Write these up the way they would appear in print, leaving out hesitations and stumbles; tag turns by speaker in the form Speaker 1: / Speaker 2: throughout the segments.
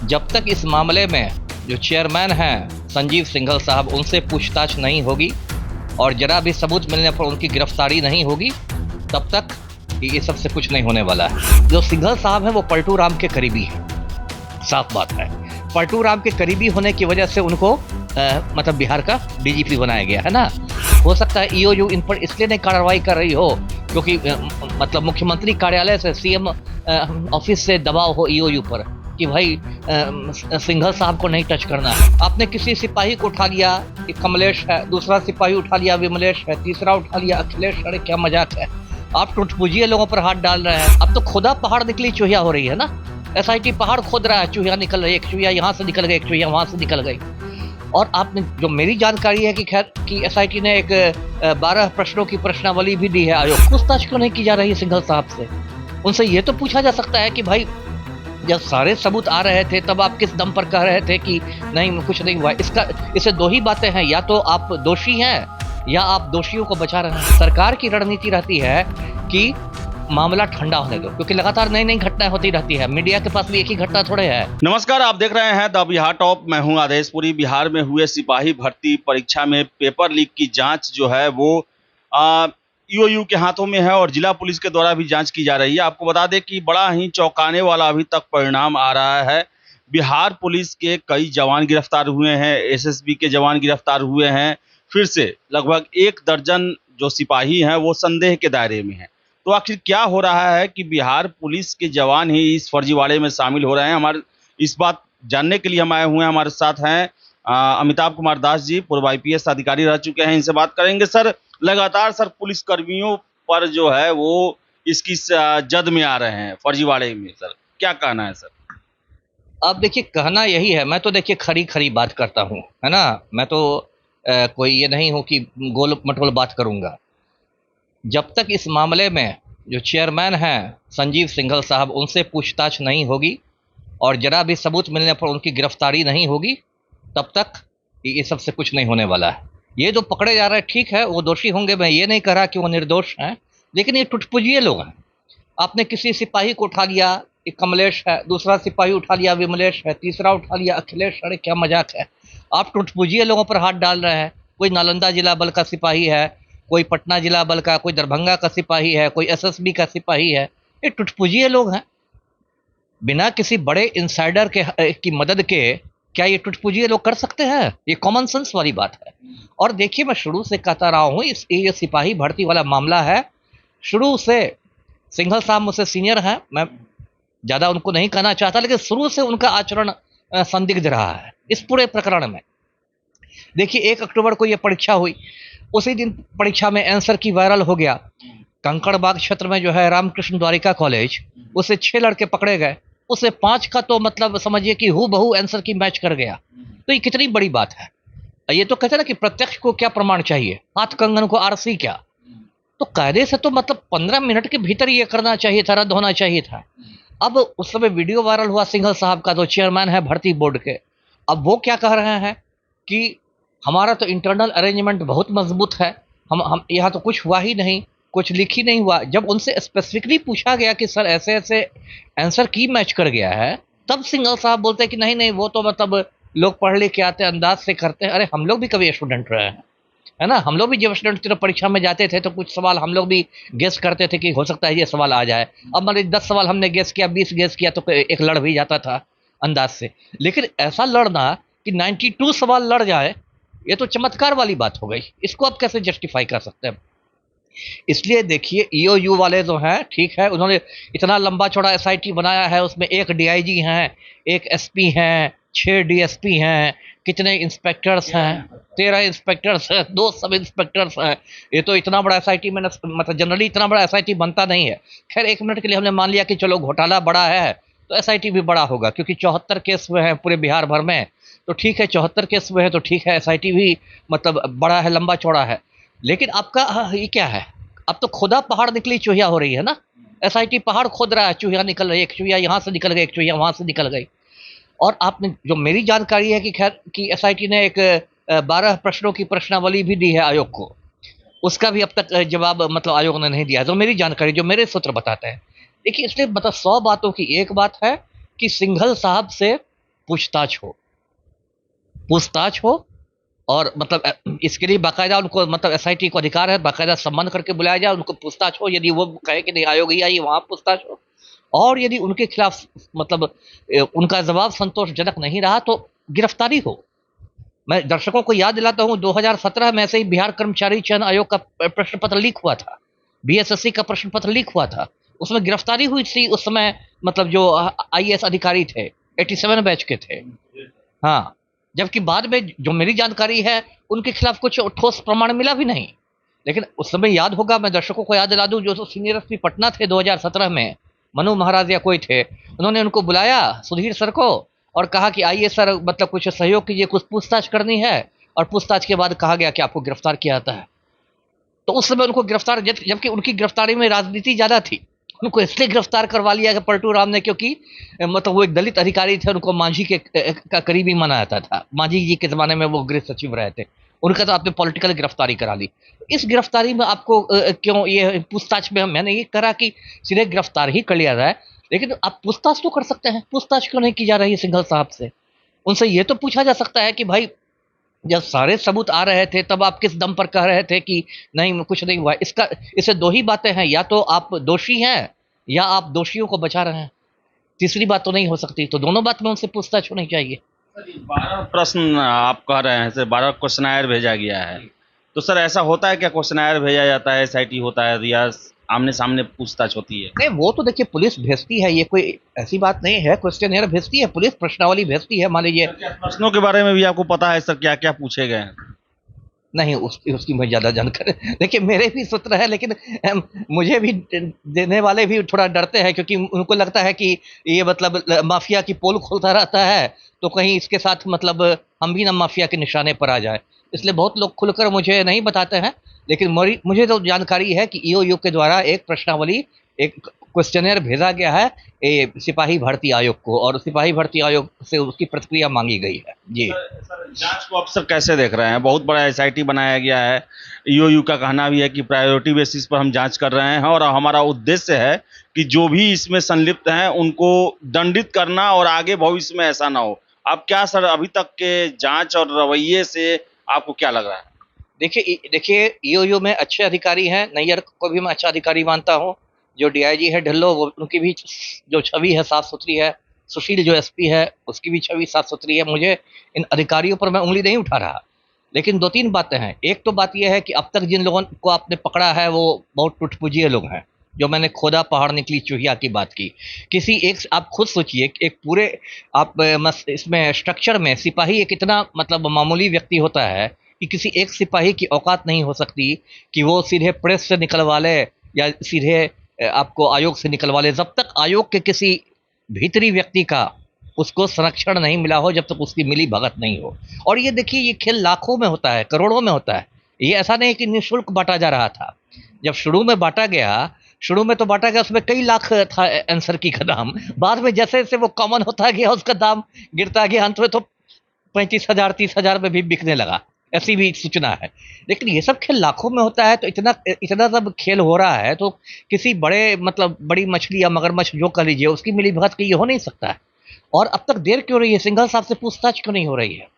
Speaker 1: जब तक इस मामले में जो चेयरमैन हैं संजीव सिंघल साहब, उनसे पूछताछ नहीं होगी और जरा भी सबूत मिलने पर उनकी गिरफ्तारी नहीं होगी, तब तक ये सबसे कुछ नहीं होने वाला है। जो सिंघल साहब हैं वो पलटू राम के करीबी हैं, साफ बात है। पलटू राम के करीबी होने की वजह से उनको मतलब बिहार का डीजीपी बनाया गया है ना। हो सकता है ईओयू इन पर इसलिए नहीं कार्रवाई कर रही हो क्योंकि मतलब मुख्यमंत्री कार्यालय से, सीएम ऑफिस से दबाव हो ईओयू पर कि भाई सिंघल साहब को नहीं टच करना है। आपने किसी सिपाही को उठा लिया, एक कमलेश है, दूसरा सिपाही उठा लिया विमलेश है, तीसरा उठा लिया अखिलेश। अरे क्या मजाक है, आप टुटपुजिए लोगों पर हाथ डाल रहे हैं। अब तो खुदा पहाड़ निकली चूहिया हो रही है ना। एसआईटी पहाड़ खोद रहा है, चूहिया निकल रही है, एक चूहिया यहाँ से निकल गई, एक चूहिया वहां से निकल गई। और आपने जो मेरी जानकारी है कि खैर कि एसआईटी ने एक 12 प्रश्नों की प्रश्नावली भी दी है आयोग। पूछताछ क्यों नहीं की जा रही सिंघल साहब से? उनसे ये तो पूछा जा सकता है कि भाई जब सारे सबूत आ रहे थे तब आप किस दम पर कह रहे थे कि नहीं कुछ नहीं हुआ। इससे दो ही बातें हैं, या तो आप दोषी हैं या आप दोषियों को बचा रहे हैं। सरकार की रणनीति रहती है कि मामला ठंडा होने दो, क्योंकि लगातार नई नई घटनाएं होती रहती है। मीडिया के पास भी एक ही घटना थोड़े है।
Speaker 2: नमस्कार, आप देख रहे हैं द बिहार टॉप। मैं हूं आदेश पुरी। बिहार में हुए सिपाही भर्ती परीक्षा में पेपर लीक की जांच जो है वो ईओयू के हाथों में है और जिला पुलिस के द्वारा भी जांच की जा रही है। आपको बता दें कि बड़ा ही चौंकाने वाला अभी तक परिणाम आ रहा है। बिहार पुलिस के कई जवान गिरफ्तार हुए हैं, एसएसबी के जवान गिरफ्तार हुए हैं। फिर से लगभग 1 दर्जन जो सिपाही हैं वो संदेह के दायरे में हैं। तो आखिर क्या हो रहा है कि बिहार पुलिस के जवान ही इस फर्जीवाड़े में शामिल हो रहे हैं? हमारे इस बात जानने के लिए हम आए हुए हैं। हमारे साथ हैं अमिताभ कुमार दास जी, पूर्व आईपीएस अधिकारी रह चुके हैं। इनसे बात करेंगे। सर, लगातार सर पुलिस कर्मियों पर जो है वो इसकी जद में आ रहे हैं फर्जीवाड़े में। सर क्या कहना है? सर
Speaker 1: अब देखिए, कहना यही है, मैं तो देखिए खरी खरी बात करता हूँ, है ना। मैं तो कोई ये नहीं हूँ कि गोल मटोल बात करूंगा। जब तक इस मामले में जो चेयरमैन हैं संजीव सिंघल साहब, उनसे पूछताछ नहीं होगी और जरा भी सबूत मिलने पर उनकी गिरफ्तारी नहीं होगी, तब तक ये सबसे कुछ नहीं होने वाला है। ये जो पकड़े जा रहे हैं, ठीक है, वो दोषी होंगे, मैं ये नहीं कह रहा कि वो निर्दोष हैं, लेकिन ये टुटपुजिए लोग हैं। आपने किसी सिपाही को उठा लिया, एक कमलेश है, दूसरा सिपाही उठा लिया विमलेश है, तीसरा उठा लिया अखिलेश। अरे क्या मजाक है, आप टुटपुजिए लोगों पर हाथ डाल रहे हैं। कोई नालंदा जिला बल का सिपाही है, कोई पटना जिला बल का, कोई दरभंगा का सिपाही है, कोई एसएसबी का सिपाही है। ये टुटपुजिए लोग हैं। बिना किसी बड़े इंसाइडर की मदद के क्या ये टुटपुजिए लोग कर सकते हैं? ये कॉमन सेंस वाली बात है। और देखिए, मैं शुरू से कहता रहा हूँ, ये सिपाही भर्ती वाला मामला है। शुरू से सिंघल साहब मुझसे सीनियर हैं, मैं ज़्यादा उनको नहीं कहना चाहता, लेकिन शुरू से उनका आचरण संदिग्ध रहा है इस पूरे प्रकरण में। देखिए, 1 अक्टूबर को ये परीक्षा हुई, उसी दिन परीक्षा में आंसर की वायरल हो गया। कंकड़बाग क्षेत्र में जो है रामकृष्ण द्वारिका कॉलेज, उससे 6 लड़के पकड़े गए, उससे 5 का तो मतलब समझिए कि हूबहू आंसर की मैच कर गया। तो ये कितनी बड़ी बात है। ये तो कहते हैं ना कि प्रत्यक्ष को क्या प्रमाण चाहिए, हाथ कंगन को आरसी क्या। तो कायदे से तो मतलब 15 मिनट के भीतर ये करना चाहिए था, रद्द होना चाहिए था। अब उस समय वीडियो वायरल हुआ सिंघल साहब का, तो चेयरमैन है भर्ती बोर्ड के। अब वो क्या कह रहे हैं कि हमारा तो इंटरनल अरेंजमेंट बहुत मजबूत है, हम यहाँ तो कुछ हुआ ही नहीं, कुछ लिख ही नहीं हुआ। जब उनसे स्पेसिफिकली पूछा गया कि सर ऐसे ऐसे आंसर की मैच कर गया है, तब सिंघल साहब बोलते हैं कि नहीं नहीं, वो तो मतलब लोग पढ़ लिख के आते हैं, अंदाज से करते हैं। अरे हम लोग भी कभी स्टूडेंट रहे हैं, है ना। हम लोग भी जब स्टूडेंट की परीक्षा में जाते थे तो कुछ सवाल हम लोग भी गेस करते थे कि हो सकता है ये सवाल आ जाए। अब मान लीजिए 10 सवाल हमने गेस किया, 20 गेस किया, तो एक लड़ भी जाता था अंदाज से। लेकिन ऐसा लड़ना कि 92 सवाल लड़ जाए, ये तो चमत्कार वाली बात हो गई। इसको आप कैसे जस्टिफाई कर सकते हैं? इसलिए देखिए, ईओयू वाले जो हैं, ठीक है, उन्होंने इतना लंबा चौड़ा एसआईटी बनाया है, उसमें 1 डीआईजी हैं, 1 एसपी हैं, 6 डीएसपी हैं, कितने इंस्पेक्टर्स हैं, 13 इंस्पेक्टर्स हैं, 2 सब इंस्पेक्टर्स हैं। ये तो इतना बड़ा एसआईटी मैंने मतलब जनरली इतना बड़ा एसआईटी बनता नहीं है। खैर, 1 मिनट के लिए हमने मान लिया कि चलो घोटाला बड़ा है तो एसआईटी भी बड़ा होगा, क्योंकि 74 केस हुए हैं पूरे बिहार भर में। तो ठीक है, 74 केस हुए हैं तो ठीक है, एसआईटी भी मतलब बड़ा है, लंबा चौड़ा है। लेकिन आपका ये क्या है, अब तो खुदा पहाड़ निकली चूहिया हो रही है ना। एसआईटी पहाड़ खोद रहा है, चूहिया निकल रही है, एक चूहिया यहाँ से निकल गई, एक चूहिया वहां से निकल गई। और आपने जो मेरी जानकारी है कि खैर कि एसआईटी ने एक 12 प्रश्नों की प्रश्नावली भी दी है आयोग को, उसका भी अब तक जवाब मतलब आयोग ने नहीं दिया है। तो मेरी जानकारी, जो मेरे सूत्र बताते हैं। देखिए, इसलिए मतलब 100 बातों की एक बात है कि सिंघल साहब से पूछताछ हो और मतलब इसके लिए बाकायदा उनको मतलब एसआईटी को अधिकार है, बाकायदा सम्मान करके बुलाया जाए, उनको पूछताछ हो। यदि वो कहे कि नहीं आयोग ही आई, वहां पूछताछ हो। और यदि उनके खिलाफ मतलब उनका जवाब संतोषजनक नहीं रहा तो गिरफ्तारी हो। मैं दर्शकों को याद दिलाता हूं, 2017 में ऐसे ही बिहार कर्मचारी चयन आयोग का प्रश्न पत्र लीक हुआ था, बीएसएससी का प्रश्न पत्र लीक हुआ था, उसमें गिरफ्तारी हुई थी उस समय, मतलब जो आईएएस अधिकारी थे 87 बैच के थे। हाँ, जबकि बाद में जो मेरी जानकारी है उनके खिलाफ कुछ ठोस प्रमाण मिला भी नहीं। लेकिन उस समय याद होगा, मैं दर्शकों को याद दिला दूं, जो सीनियर एसपी पटना थे 2017 में, मनु महाराज या कोई थे, उन्होंने उनको बुलाया सुधीर सर को और कहा कि आइए सर, मतलब कुछ सहयोग कीजिए, कुछ पूछताछ करनी है। और पूछताछ के बाद कहा गया कि आपको गिरफ्तार किया जाता है। तो उस समय उनको गिरफ्तार, जबकि उनकी गिरफ्तारी में राजनीति ज्यादा थी, उनको इसलिए गिरफ्तार करवा लिया कि पलटू राम ने, क्योंकि मतलब वो एक दलित अधिकारी थे, उनको मांझी के का करीबी माना जाता था, मांझी जी के जमाने में वो गृह सचिव रहे थे, उनका तो आपने पॉलिटिकल गिरफ्तारी करा ली। इस गिरफ्तारी में आपको क्यों ये पूछताछ में, मैंने ये करा कि सीधे गिरफ्तार ही कर लिया जाए, लेकिन आप पूछताछ तो कर सकते हैं। पूछताछ क्यों नहीं की जा रही है सिंघल साहब से? उनसे ये तो पूछा जा सकता है कि भाई, जब सारे सबूत आ रहे थे तब आप किस दम पर कह रहे थे कि नहीं कुछ नहीं हुआ? इससे दो ही बातें हैं, या तो आप दोषी हैं या आप दोषियों को बचा रहे हैं, तीसरी बात तो नहीं हो सकती। तो दोनों बात में उनसे पूछताछ होनी चाहिए।
Speaker 2: सर, ये 12 प्रश्न आप कह रहे हैं, सर 12 क्वेश्चनायर भेजा गया है, तो सर ऐसा होता है क्या, क्वेश्चनायर भेजा जाता है, एसआईटी होता है या आमने सामने पूछताछ होती है?
Speaker 1: नहीं, वो तो देखिए पुलिस भेजती है, ये कोई ऐसी बात नहीं है। क्वेश्चनियर भेजती है पुलिस, प्रश्नावली भेजती है, मान लीजिए।
Speaker 2: प्रश्नों के बारे में भी आपको पता है सर, क्या क्या पूछे गए हैं?
Speaker 1: नहीं, उसकी मैं ज़्यादा जानकारी, देखिए मेरे भी सूत्र है, लेकिन मुझे भी देने वाले भी थोड़ा डरते हैं, क्योंकि उनको लगता है कि ये मतलब माफिया की पोल खोलता रहता है, तो कहीं इसके साथ मतलब हम भी ना माफिया के निशाने पर आ जाए, इसलिए बहुत लोग खुलकर मुझे नहीं बताते हैं। लेकिन मुझे तो जानकारी है कि ईओयू के द्वारा एक प्रश्नावली, एक क्वेश्चनियर भेजा गया है सिपाही भर्ती आयोग को, और सिपाही भर्ती आयोग से उसकी प्रतिक्रिया मांगी गई है जी।
Speaker 2: सर जांच को आप सर कैसे देख रहे हैं? बहुत बड़ा एसआईटी बनाया गया है, ईओयू का कहना भी है कि प्रायोरिटी बेसिस पर हम जांच कर रहे हैं और हमारा उद्देश्य है कि जो भी इसमें संलिप्त हैं उनको दंडित करना और आगे भविष्य में ऐसा ना हो। आप क्या सर, अभी तक के जांच और रवैये से आपको क्या लग रहा है?
Speaker 1: देखिए ईओयू में अच्छे अधिकारी हैं, नैयर को भी मैं अच्छा अधिकारी मानता हूँ, जो डीआईजी है ढिल्लो, उनकी भी जो छवि है साफ सुथरी है, सुशील जो एसपी है उसकी भी छवि साफ सुथरी है। मुझे इन अधिकारियों पर मैं उंगली नहीं उठा रहा, लेकिन दो तीन बातें हैं। एक तो बात यह है कि अब तक जिन लोगों को आपने पकड़ा है वो बहुत टुटपुजिए लोग हैं, जो मैंने खोदा पहाड़ निकली चूहिया की बात की। किसी एक, आप खुद सोचिए, एक पूरे आप इसमें स्ट्रक्चर में सिपाही एक इतना मतलब मामूली व्यक्ति होता है कि किसी एक सिपाही की औकात नहीं हो सकती कि वो सीधे प्रेस से निकलवा ले या सीधे आपको आयोग से निकलवा ले, जब तक आयोग के किसी भीतरी व्यक्ति का उसको संरक्षण नहीं मिला हो, जब तक उसकी मिली भगत नहीं हो। और ये देखिए, ये खेल लाखों में होता है, करोड़ों में होता है, ये ऐसा नहीं कि निःशुल्क बांटा जा रहा था। जब शुरू में बांटा गया उसमें कई लाख था आंसर की का दाम, बाद में जैसे जैसे वो कॉमन होता गया उसका दाम गिरता गया, अंत में तो 35,000 30,000 में भी बिकने लगा, ऐसी भी सूचना है। लेकिन ये सब खेल लाखों में होता है, तो इतना इतना सब खेल हो रहा है, तो किसी बड़े मतलब बड़ी मछली या मगरमच्छ जो कह लीजिए उसकी मिली भगत की ये हो नहीं सकता है। और अब तक देर क्यों रही है? सिंघल साहब से पूछताछ क्यों नहीं हो रही है?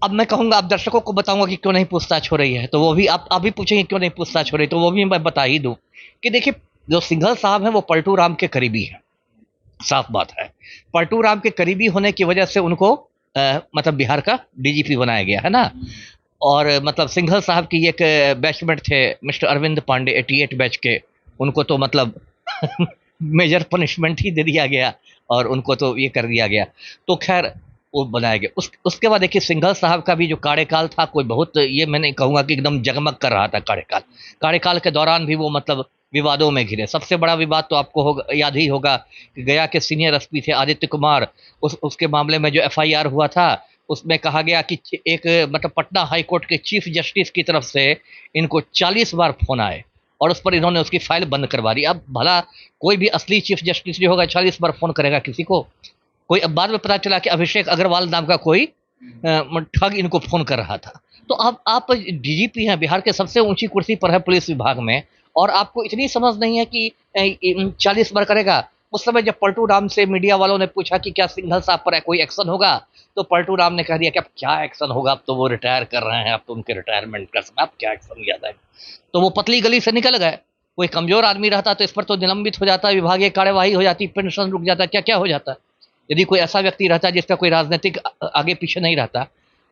Speaker 1: अब मैं कहूंगा, आप दर्शकों को बताऊंगा कि क्यों नहीं पूछताछ हो रही है, तो वो भी आप भी पूछेंगे क्यों नहीं पूछताछ हो रही, तो वो भी मैं बता ही दूं कि देखिए, जो सिंघल साहब हैं वो पलटू राम के करीबी हैं, साफ बात है। पलटू राम के करीबी होने की वजह से उनको मतलब बिहार का डीजीपी बनाया गया है ना। और मतलब सिंघल साहब की एक बैचमेट थे मिस्टर अरविंद पांडे 88 बैच के, उनको तो मतलब मेजर पनिशमेंट ही दे दिया गया और उनको तो ये कर दिया गया, तो खैर वो बनाया गया। उसके बाद देखिए, सिंघल साहब का भी जो कार्यकाल था, कोई बहुत ये मैं नहीं कहूँगा कि एकदम जगमग कर रहा था कार्यकाल के दौरान भी वो मतलब विवादों में घिरे। सबसे बड़ा विवाद तो आपको याद ही होगा कि गया के सीनियर एसपी थे आदित्य कुमार, उसके मामले में जो एफआईआर हुआ था उसमें कहा गया कि एक मतलब पटना हाई कोर्ट के चीफ जस्टिस की तरफ से इनको 40 बार फोन आए और उस पर इन्होंने उसकी फाइल बंद करवा दी। अब भला कोई भी असली चीफ जस्टिस जो होगा 40 बार फोन करेगा किसी को? कोई, अब बाद में पता चला कि अभिषेक अग्रवाल नाम का कोई ठग इनको फोन कर रहा था। तो अब आप डीजीपी हैं, बिहार के सबसे ऊंची कुर्सी पर है पुलिस विभाग में, और आपको इतनी समझ नहीं है कि 40 बार करेगा? उस समय जब पलटू राम से मीडिया वालों ने पूछा कि क्या सिंघल साहब पर कोई एक्शन होगा, तो पलटू राम ने कह दिया कि अब क्या एक्शन होगा, अब तो वो रिटायर कर रहे हैं, अब तो उनके रिटायरमेंट का समय, अब क्या एक्शन लिया जाएगा। तो वो पतली गली से निकल गए। कोई कमजोर आदमी रहता तो इस पर तो निलंबित हो जाता, विभागीय कार्यवाही हो जाती, पेंशन रुक जाता, क्या क्या हो जाता। यदि कोई ऐसा व्यक्ति रहता जिसका कोई राजनीतिक आगे पीछे नहीं रहता।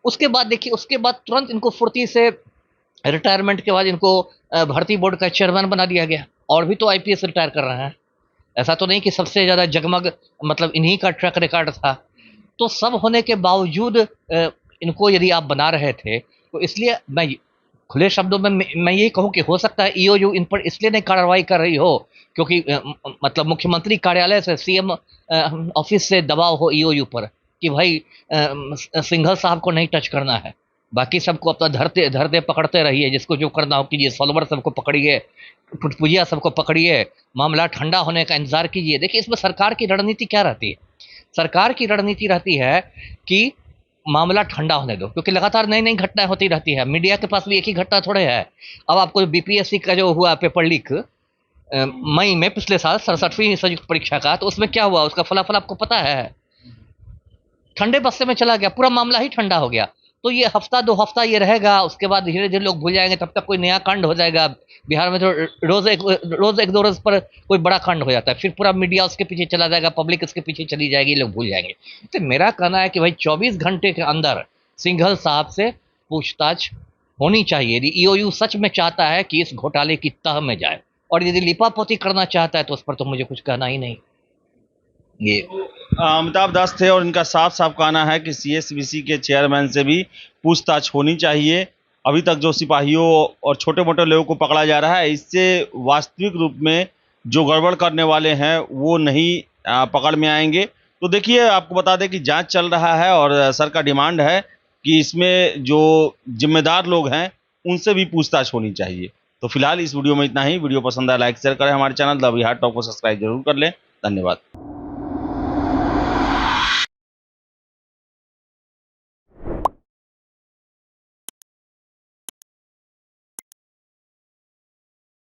Speaker 1: उसके बाद देखिए, उसके बाद तुरंत इनको फुर्ती से रिटायरमेंट के बाद इनको भर्ती बोर्ड का चेयरमैन बना दिया गया। और भी तो आईपीएस रिटायर कर रहे हैं, ऐसा तो नहीं कि सबसे ज्यादा जगमग मतलब इन्हीं का ट्रैक रिकॉर्ड था। तो सब होने के बावजूद इनको यदि आप बना रहे थे, तो इसलिए मैं खुले शब्दों में मैं ये कहूँ कि हो सकता है ईओयू इन पर इसलिए नहीं कार्रवाई कर रही हो क्योंकि मतलब मुख्यमंत्री कार्यालय से, सीएम ऑफिस से दबाव हो ईओयू पर कि भाई सिंघल साहब को नहीं टच करना है, बाकी सबको अपना धरते धरते पकड़ते रहिए, जिसको जो करना हो कीजिए, फॉलोवर सबको पकड़िए, टुटपुजिया सबको पकड़िए, मामला ठंडा होने का इंतजार कीजिए। देखिए, इसमें सरकार की रणनीति क्या रहती है? सरकार की रणनीति रहती है कि मामला ठंडा होने दो, क्योंकि लगातार नई नई घटनाएं होती रहती है। मीडिया के पास भी एक ही घटना थोड़े है। अब आपको बीपीएससी का जो हुआ पेपर लीक मई में पिछले साल 67वीं संयुक्त परीक्षा का, तो उसमें क्या हुआ, उसका फलाफल आपको पता है, ठंडे बस्ते में चला गया, पूरा मामला ही ठंडा हो गया। तो ये हफ्ता 2 हफ्ता ये रहेगा, उसके बाद धीरे धीरे लोग भूल जाएंगे, तब तक कोई नया कांड हो जाएगा। बिहार में तो रोज एक दो रोज पर कोई बड़ा कांड हो जाता है, फिर पूरा मीडिया उसके पीछे चला जाएगा, पब्लिक उसके पीछे चली जाएगी, लोग भूल जाएंगे। तो मेरा कहना है कि भाई 24 घंटे के अंदर सिंघल साहब से पूछताछ होनी चाहिए, यदि ईओयू सच में चाहता है कि इस घोटाले की तह में जाए। और यदि लिपापोती करना चाहता है तो उस पर तो मुझे कुछ कहना ही नहीं। ये
Speaker 2: अमिताभ दास थे और इनका साफ साफ कहना है कि सीएसबीसी के चेयरमैन से भी पूछताछ होनी चाहिए। अभी तक जो सिपाहियों और छोटे मोटे लोगों को पकड़ा जा रहा है, इससे वास्तविक रूप में जो गड़बड़ करने वाले हैं वो नहीं पकड़ में आएंगे। तो देखिए, आपको बता दें कि जांच चल रहा है और सर का डिमांड है कि इसमें जो जिम्मेदार लोग हैं उनसे भी पूछताछ होनी चाहिए। तो फिलहाल इस वीडियो में इतना ही। वीडियो पसंद आया लाइक शेयर करें, हमारे चैनल द बिहार टॉप को सब्सक्राइब जरूर कर लें। धन्यवाद।